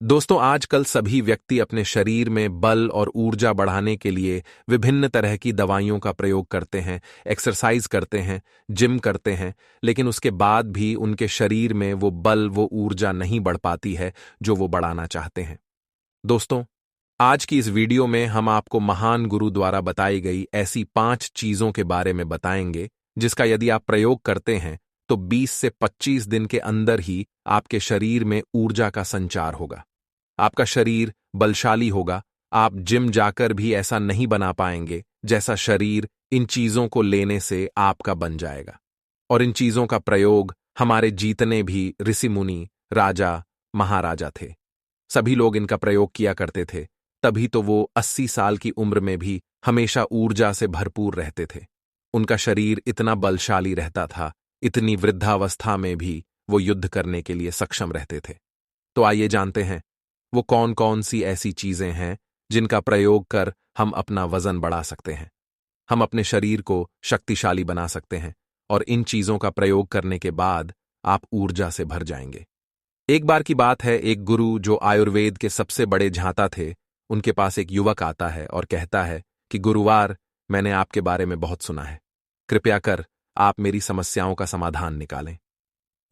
दोस्तों, आजकल सभी व्यक्ति अपने शरीर में बल और ऊर्जा बढ़ाने के लिए विभिन्न तरह की दवाइयों का प्रयोग करते हैं, एक्सरसाइज करते हैं, जिम करते हैं, लेकिन उसके बाद भी उनके शरीर में वो ऊर्जा नहीं बढ़ पाती है जो वो बढ़ाना चाहते हैं। दोस्तों, आज की इस वीडियो में हम आपको महान गुरु द्वारा बताई गई ऐसी 5 चीजों के बारे में बताएंगे जिसका यदि आप प्रयोग करते हैं तो 20 से 25 दिन के अंदर ही आपके शरीर में ऊर्जा का संचार होगा। आपका शरीर बलशाली होगा। आप जिम जाकर भी ऐसा नहीं बना पाएंगे जैसा शरीर इन चीजों को लेने से आपका बन जाएगा। और इन चीजों का प्रयोग हमारे जीतने भी ऋषि मुनि, राजा, महाराजा थे। सभी लोग इनका प्रयोग किया करते थे, तभी तो वो 80 साल की उम्र में भी हमेशा ऊर्जा से भरपूर रहते थे। उनका शरीर इतना बलशाली रहता था, इतनी वृद्धावस्था में भी वो युद्ध करने के लिए सक्षम रहते थे। तो आइए जानते हैं वो कौन कौन सी ऐसी चीजें हैं जिनका प्रयोग कर हम अपना वजन बढ़ा सकते हैं, हम अपने शरीर को शक्तिशाली बना सकते हैं, और इन चीजों का प्रयोग करने के बाद आप ऊर्जा से भर जाएंगे। एक बार की बात है, एक गुरु जो आयुर्वेद के सबसे बड़े झांता थे, उनके पास एक युवक आता है और कहता है कि गुरुवार, मैंने आपके बारे में बहुत सुना है, कृपया कर आप मेरी समस्याओं का समाधान निकालें।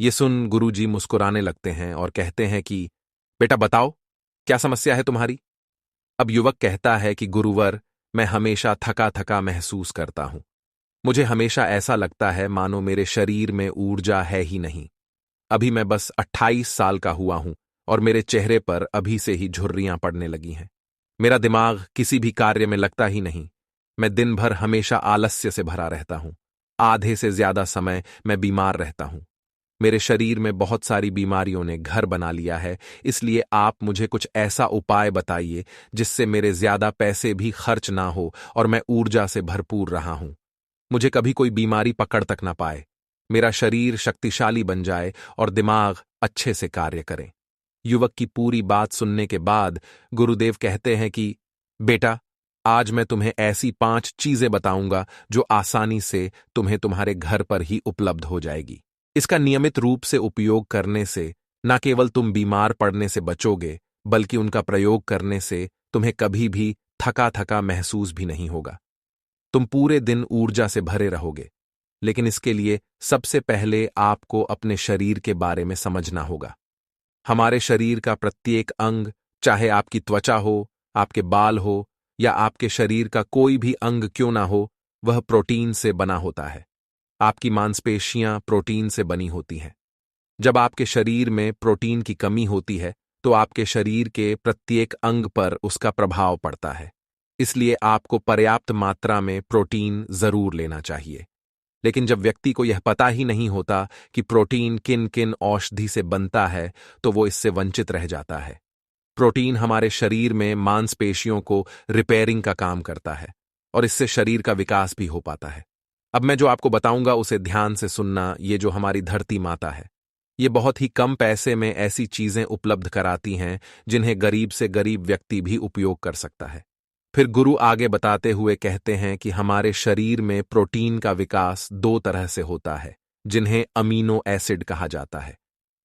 ये सुन गुरुजी मुस्कुराने लगते हैं और कहते हैं कि बेटा बताओ, क्या समस्या है तुम्हारी? अब युवक कहता है कि गुरुवर, मैं हमेशा थका थका महसूस करता हूं। मुझे हमेशा ऐसा लगता है मानो मेरे शरीर में ऊर्जा है ही नहीं। अभी मैं बस 28 साल का हुआ हूं और मेरे चेहरे पर अभी से ही झुर्रियां पड़ने लगी हैं। मेरा दिमाग किसी भी कार्य में लगता ही नहीं। मैं दिन भर हमेशा आलस्य से भरा रहता हूं। आधे से ज्यादा समय मैं बीमार रहता हूं। मेरे शरीर में बहुत सारी बीमारियों ने घर बना लिया है, इसलिए आप मुझे कुछ ऐसा उपाय बताइए जिससे मेरे ज्यादा पैसे भी खर्च ना हो और मैं ऊर्जा से भरपूर रहा हूं। मुझे कभी कोई बीमारी पकड़ तक ना पाए, मेरा शरीर शक्तिशाली बन जाए और दिमाग अच्छे से कार्य करे। युवक की पूरी बात सुनने के बाद गुरुदेव कहते हैं कि बेटा, आज मैं तुम्हें ऐसी 5 चीजें बताऊंगा जो आसानी से तुम्हें तुम्हारे घर पर ही उपलब्ध हो जाएगी। इसका नियमित रूप से उपयोग करने से न केवल तुम बीमार पड़ने से बचोगे, बल्कि उनका प्रयोग करने से तुम्हें कभी भी थका थका महसूस भी नहीं होगा। तुम पूरे दिन ऊर्जा से भरे रहोगे। लेकिन इसके लिए सबसे पहले आपको अपने शरीर के बारे में समझना होगा। हमारे शरीर का प्रत्येक अंग, चाहे आपकी त्वचा हो, आपके बाल हो या आपके शरीर का कोई भी अंग क्यों ना हो, वह प्रोटीन से बना होता है। आपकी मांसपेशियां प्रोटीन से बनी होती हैं। जब आपके शरीर में प्रोटीन की कमी होती है तो आपके शरीर के प्रत्येक अंग पर उसका प्रभाव पड़ता है। इसलिए आपको पर्याप्त मात्रा में प्रोटीन जरूर लेना चाहिए। लेकिन जब व्यक्ति को यह पता ही नहीं होता कि प्रोटीन किन किन औषधि से बनता है, तो वो इससे वंचित रह जाता है। प्रोटीन हमारे शरीर में मांसपेशियों को रिपेयरिंग का काम करता है और इससे शरीर का विकास भी हो पाता है। अब मैं जो आपको बताऊंगा उसे ध्यान से सुनना। ये जो हमारी धरती माता है, ये बहुत ही कम पैसे में ऐसी चीजें उपलब्ध कराती हैं जिन्हें गरीब से गरीब व्यक्ति भी उपयोग कर सकता है। फिर गुरु आगे बताते हुए कहते हैं कि हमारे शरीर में प्रोटीन का विकास 2 तरह से होता है, जिन्हें अमीनो एसिड कहा जाता है।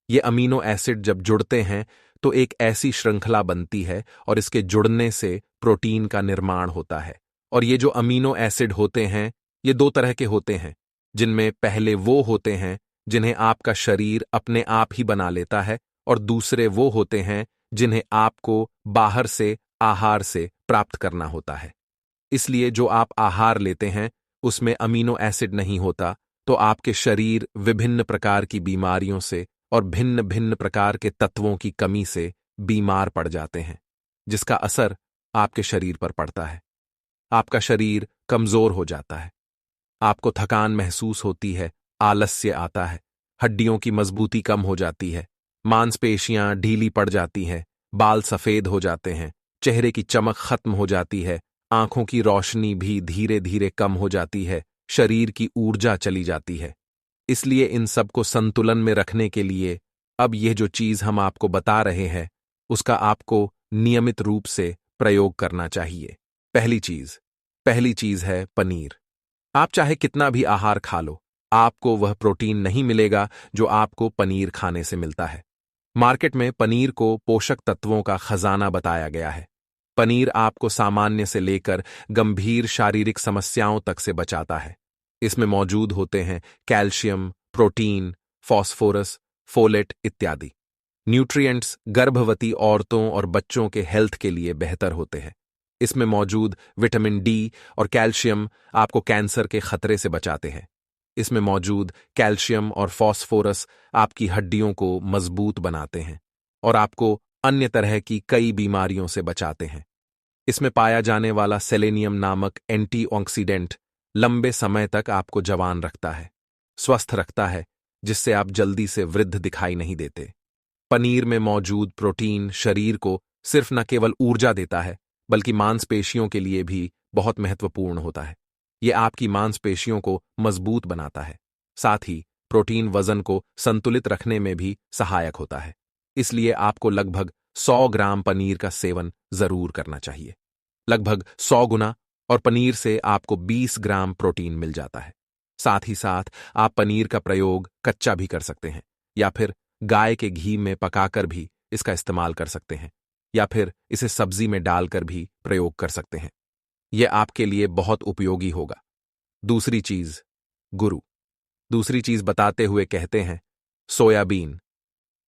ये अमीनो एसिड जब जुड़ते हैं तो एक ऐसी श्रृंखला बनती है और इसके जुड़ने से प्रोटीन का निर्माण होता है। और ये जो अमीनो एसिड होते हैं, ये 2 तरह के होते हैं, जिनमें पहले वो होते हैं जिन्हें आपका शरीर अपने आप ही बना लेता है, और दूसरे वो होते हैं जिन्हें आपको बाहर से, आहार से प्राप्त करना होता है। इसलिए जो आप आहार लेते हैं उसमें अमीनो एसिड नहीं होता, तो आपके शरीर विभिन्न प्रकार की बीमारियों से और भिन्न भिन्न प्रकार के तत्वों की कमी से बीमार पड़ जाते हैं, जिसका असर आपके शरीर पर पड़ता है। आपका शरीर कमजोर हो जाता है, आपको थकान महसूस होती है, आलस्य आता है, हड्डियों की मजबूती कम हो जाती है, मांसपेशियां ढीली पड़ जाती हैं, बाल सफेद हो जाते हैं, चेहरे की चमक खत्म हो जाती है, आंखों की रोशनी भी धीरे धीरे कम हो जाती है, शरीर की ऊर्जा चली जाती है। इसलिए इन सबको संतुलन में रखने के लिए अब यह जो चीज हम आपको बता रहे हैं, उसका आपको नियमित रूप से प्रयोग करना चाहिए। पहली चीज है पनीर। आप चाहे कितना भी आहार खा लो, आपको वह प्रोटीन नहीं मिलेगा जो आपको पनीर खाने से मिलता है। मार्केट में पनीर को पोषक तत्वों का खजाना बताया गया है। पनीर आपको सामान्य से लेकर गंभीर शारीरिक समस्याओं तक से बचाता है। इसमें मौजूद होते हैं कैल्शियम, प्रोटीन, फास्फोरस, फोलेट इत्यादि। न्यूट्रिएंट्स गर्भवती औरतों और बच्चों के हेल्थ के लिए बेहतर होते हैं। इसमें मौजूद विटामिन डी और कैल्शियम आपको कैंसर के खतरे से बचाते हैं। इसमें मौजूद कैल्शियम और फास्फोरस आपकी हड्डियों को मजबूत बनाते हैं और आपको अन्य तरह की कई बीमारियों से बचाते हैं। इसमें पाया जाने वाला सेलेनियम नामक एंटीऑक्सीडेंट लंबे समय तक आपको जवान रखता है, स्वस्थ रखता है, जिससे आप जल्दी से वृद्ध दिखाई नहीं देते। पनीर में मौजूद प्रोटीन शरीर को सिर्फ न केवल ऊर्जा देता है, बल्कि मांसपेशियों के लिए भी बहुत महत्वपूर्ण होता है। यह आपकी मांसपेशियों को मजबूत बनाता है। साथ ही प्रोटीन वजन को संतुलित रखने में भी सहायक होता है। इसलिए आपको लगभग 100 ग्राम पनीर का सेवन जरूर करना चाहिए। लगभग 100 गुना, और पनीर से आपको 20 ग्राम प्रोटीन मिल जाता है। साथ ही साथ आप पनीर का प्रयोग कच्चा भी कर सकते हैं, या फिर गाय के घी में पकाकर भी इसका इस्तेमाल कर सकते हैं, या फिर इसे सब्जी में डालकर भी प्रयोग कर सकते हैं। यह आपके लिए बहुत उपयोगी होगा। दूसरी चीज, गुरु दूसरी चीज बताते हुए कहते हैं सोयाबीन।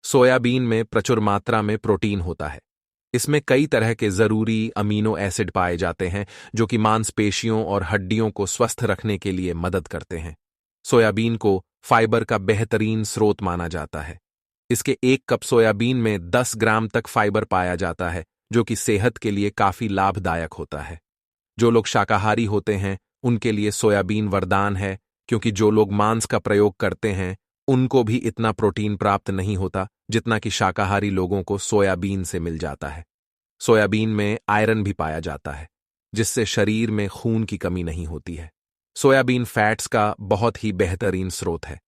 सोयाबीन में प्रचुर मात्रा में प्रोटीन होता है। इसमें कई तरह के जरूरी अमीनो एसिड पाए जाते हैं जो कि मांसपेशियों और हड्डियों को स्वस्थ रखने के लिए मदद करते हैं। सोयाबीन को फाइबर का बेहतरीन स्रोत माना जाता है। इसके 1 कप सोयाबीन में 10 ग्राम तक फाइबर पाया जाता है, जो कि सेहत के लिए काफी लाभदायक होता है। जो लोग शाकाहारी होते हैं उनके लिए सोयाबीन वरदान है, क्योंकि जो लोग मांस का प्रयोग करते हैं उनको भी इतना प्रोटीन प्राप्त नहीं होता जितना कि शाकाहारी लोगों को सोयाबीन से मिल जाता है। सोयाबीन में आयरन भी पाया जाता है, जिससे शरीर में खून की कमी नहीं होती है। सोयाबीन फैट्स का बहुत ही बेहतरीन स्रोत है।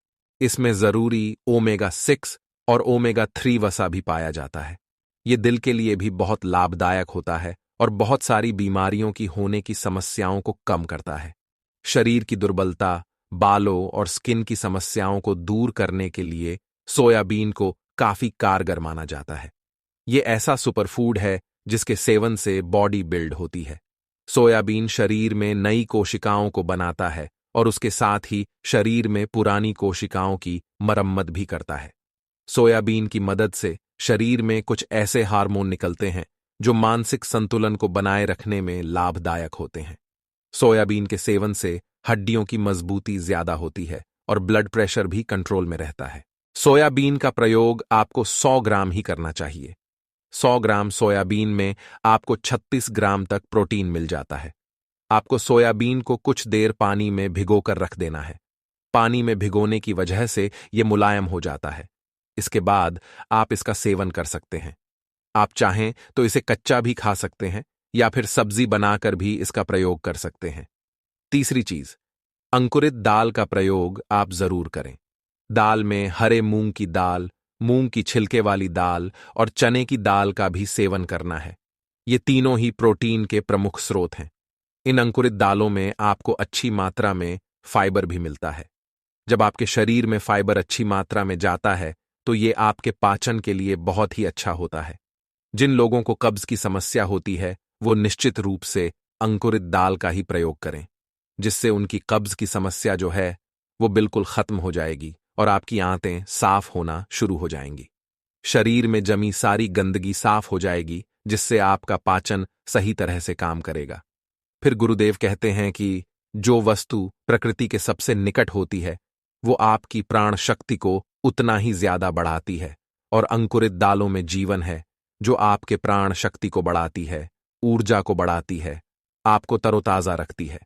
इसमें जरूरी ओमेगा 6 और ओमेगा 3 वसा भी पाया जाता है। ये दिल के लिए भी बहुत लाभदायक होता है और बहुत सारी बीमारियों की होने की समस्याओं को कम करता है। शरीर की दुर्बलता, बालों और स्किन की समस्याओं को दूर करने के लिए सोयाबीन को काफी कारगर माना जाता है। ये ऐसा सुपरफूड है जिसके सेवन से बॉडी बिल्ड होती है। सोयाबीन शरीर में नई कोशिकाओं को बनाता है और उसके साथ ही शरीर में पुरानी कोशिकाओं की मरम्मत भी करता है। सोयाबीन की मदद से शरीर में कुछ ऐसे हार्मोन निकलते हैं जो मानसिक संतुलन को बनाए रखने में लाभदायक होते हैं। सोयाबीन के सेवन से हड्डियों की मजबूती ज्यादा होती है और ब्लड प्रेशर भी कंट्रोल में रहता है। सोयाबीन का प्रयोग आपको 100 ग्राम ही करना चाहिए। 100 ग्राम सोयाबीन में आपको 36 ग्राम तक प्रोटीन मिल जाता है। आपको सोयाबीन को कुछ देर पानी में भिगोकर रख देना है। पानी में भिगोने की वजह से यह मुलायम हो जाता है। इसके बाद आप इसका सेवन कर सकते हैं। आप चाहें तो इसे कच्चा भी खा सकते हैं या फिर सब्जी बनाकर भी इसका प्रयोग कर सकते हैं। तीसरी चीज, अंकुरित दाल का प्रयोग आप जरूर करें। दाल में हरे मूंग की दाल, मूंग की छिलके वाली दाल और चने की दाल का भी सेवन करना है। ये तीनों ही प्रोटीन के प्रमुख स्रोत हैं। इन अंकुरित दालों में आपको अच्छी मात्रा में फाइबर भी मिलता है। जब आपके शरीर में फाइबर अच्छी मात्रा में जाता है तो ये आपके पाचन के लिए बहुत ही अच्छा होता है। जिन लोगों को कब्ज की समस्या होती है वो निश्चित रूप से अंकुरित दाल का ही प्रयोग करें, जिससे उनकी कब्ज की समस्या जो है वो बिल्कुल खत्म हो जाएगी और आपकी आंतें साफ होना शुरू हो जाएंगी। शरीर में जमी सारी गंदगी साफ हो जाएगी, जिससे आपका पाचन सही तरह से काम करेगा। फिर गुरुदेव कहते हैं कि जो वस्तु प्रकृति के सबसे निकट होती है वो आपकी प्राण शक्ति को उतना ही ज्यादा बढ़ाती है, और अंकुरित दालों में जीवन है जो आपके प्राण शक्ति को बढ़ाती है, ऊर्जा को बढ़ाती है, आपको तरोताजा रखती है।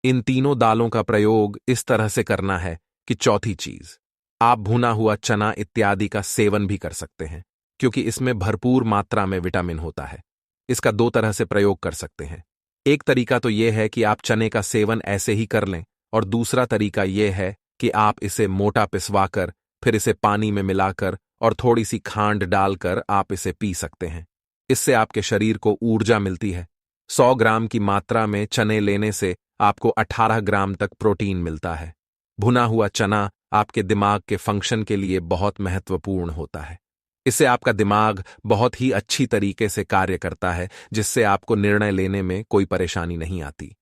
इन तीनों दालों का प्रयोग इस तरह से करना है कि चौथी चीज, आप भुना हुआ चना इत्यादि का सेवन भी कर सकते हैं, क्योंकि इसमें भरपूर मात्रा में विटामिन होता है। इसका 2 तरह से प्रयोग कर सकते हैं। एक तरीका तो यह है कि आप चने का सेवन ऐसे ही कर लें, और दूसरा तरीका यह है कि आप इसे मोटा पिसवाकर फिर इसे पानी में मिलाकर और थोड़ी सी खांड डालकर आप इसे पी सकते हैं। इससे आपके शरीर को ऊर्जा मिलती है। 100 ग्राम की मात्रा में चने लेने से आपको 18 ग्राम तक प्रोटीन मिलता है। भुना हुआ चना आपके दिमाग के फंक्शन के लिए बहुत महत्वपूर्ण होता है। इससे आपका दिमाग बहुत ही अच्छी तरीके से कार्य करता है, जिससे आपको निर्णय लेने में कोई परेशानी नहीं आती।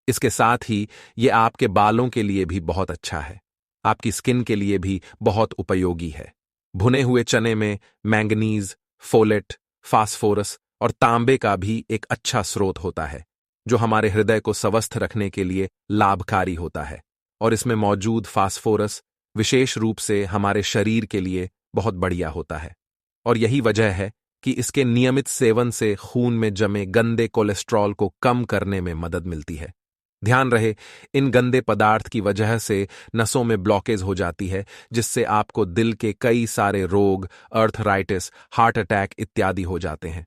इसके साथ ही ये आपके बालों के लिए भी बहुत अच्छा है, आपकी स्किन के लिए भी बहुत उपयोगी है। भुने हुए चने में मैंगनीज, फोलेट, फास्फोरस और तांबे का भी एक अच्छा स्रोत होता है, जो हमारे हृदय को स्वस्थ रखने के लिए लाभकारी होता है। और इसमें मौजूद फास्फोरस विशेष रूप से हमारे शरीर के लिए बहुत बढ़िया होता है। और यही वजह है कि इसके नियमित सेवन से खून में जमे गंदे कोलेस्ट्रॉल को कम करने में मदद मिलती है। ध्यान रहे, इन गंदे पदार्थ की वजह से नसों में ब्लॉकेज हो जाती है, जिससे आपको दिल के कई सारे रोग, अर्थराइटिस, हार्ट अटैक इत्यादि हो जाते हैं।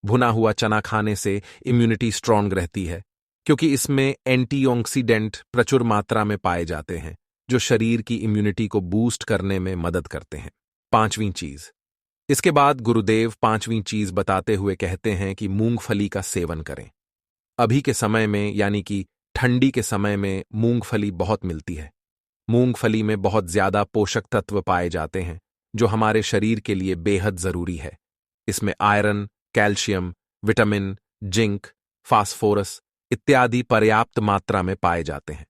भुना हुआ चना खाने से इम्यूनिटी स्ट्रांग रहती है, क्योंकि इसमें एंटीऑक्सीडेंट प्रचुर मात्रा में पाए जाते हैं, जो शरीर की इम्यूनिटी को बूस्ट करने में मदद करते हैं। पांचवीं चीज, इसके बाद गुरुदेव पांचवीं चीज बताते हुए कहते हैं कि मूंगफली का सेवन करें। अभी के समय में यानी कि ठंडी के समय में मूंगफली बहुत मिलती है। मूंगफली में बहुत ज्यादा पोषक तत्व पाए जाते हैं, जो हमारे शरीर के लिए बेहद जरूरी है। इसमें iron, calcium, vitamin, zinc, phosphorus इत्यादि पर्याप्त मात्रा में पाए जाते हैं।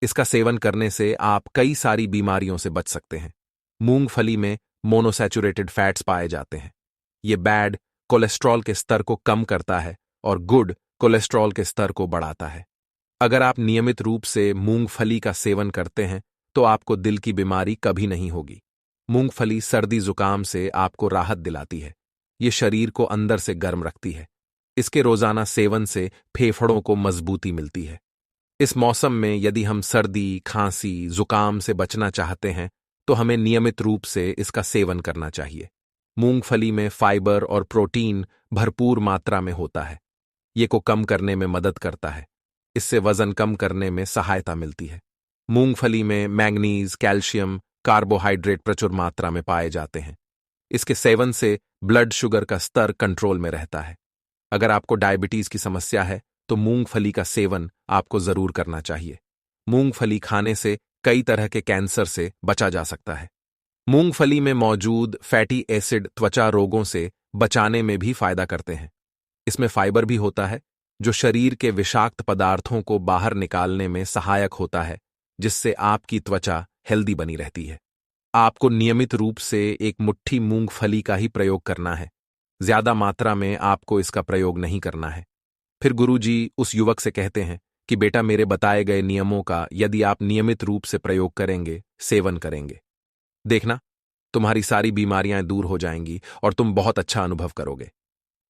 इसका सेवन करने से आप कई सारी बीमारियों से बच सकते हैं। मूंगफली में मोनोसैचुरेटेड फैट्स पाए जाते हैं। ये बैड कोलेस्ट्रॉल के स्तर को कम करता है और गुड कोलेस्ट्रॉल के स्तर को बढ़ाता है। अगर आप नियमित रूप से मूंगफली का सेवन करते हैं तो आपको दिल की बीमारी कभी नहीं होगी। मूंगफली सर्दी जुकाम से आपको राहत दिलाती है। ये शरीर को अंदर से गर्म रखती है। इसके रोजाना सेवन से फेफड़ों को मजबूती मिलती है। इस मौसम में यदि हम सर्दी, खांसी, जुकाम से बचना चाहते हैं तो हमें नियमित रूप से इसका सेवन करना चाहिए। मूंगफली में फाइबर और प्रोटीन भरपूर मात्रा में होता है। ये को कम करने में मदद करता है। इससे वजन कम करने में सहायता मिलती है। मूंगफली में मैंगनीज, कैल्शियम, कार्बोहाइड्रेट प्रचुर मात्रा में पाए जाते हैं। इसके सेवन से ब्लड शुगर का स्तर कंट्रोल में रहता है। अगर आपको डायबिटीज की समस्या है तो मूंगफली का सेवन आपको जरूर करना चाहिए। मूंगफली खाने से कई तरह के कैंसर से बचा जा सकता है। मूंगफली में मौजूद फैटी एसिड त्वचा रोगों से बचाने में भी फायदा करते हैं। इसमें फाइबर भी होता है, जो शरीर के विषाक्त पदार्थों को बाहर निकालने में सहायक होता है, जिससे आपकी त्वचा हेल्दी बनी रहती है। आपको नियमित रूप से एक मुट्ठी मूंगफली का ही प्रयोग करना है। ज्यादा मात्रा में आपको इसका प्रयोग नहीं करना है। फिर गुरुजी उस युवक से कहते हैं कि बेटा, मेरे बताए गए नियमों का यदि आप नियमित रूप से प्रयोग करेंगे, सेवन करेंगे, देखना तुम्हारी सारी बीमारियां दूर हो जाएंगी और तुम बहुत अच्छा अनुभव करोगे।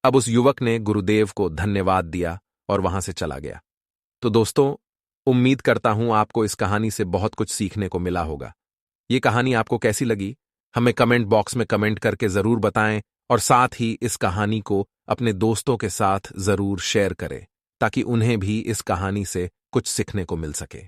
अब उस युवक ने गुरुदेव को धन्यवाद दिया और वहां से चला गया। तो दोस्तों, उम्मीद करता हूं आपको इस कहानी से बहुत कुछ सीखने को मिला होगा। ये कहानी आपको कैसी लगी, हमें कमेंट बॉक्स में कमेंट करके जरूर बताएं और साथ ही इस कहानी को अपने दोस्तों के साथ जरूर शेयर करें, ताकि उन्हें भी इस कहानी से कुछ सीखने को मिल सके।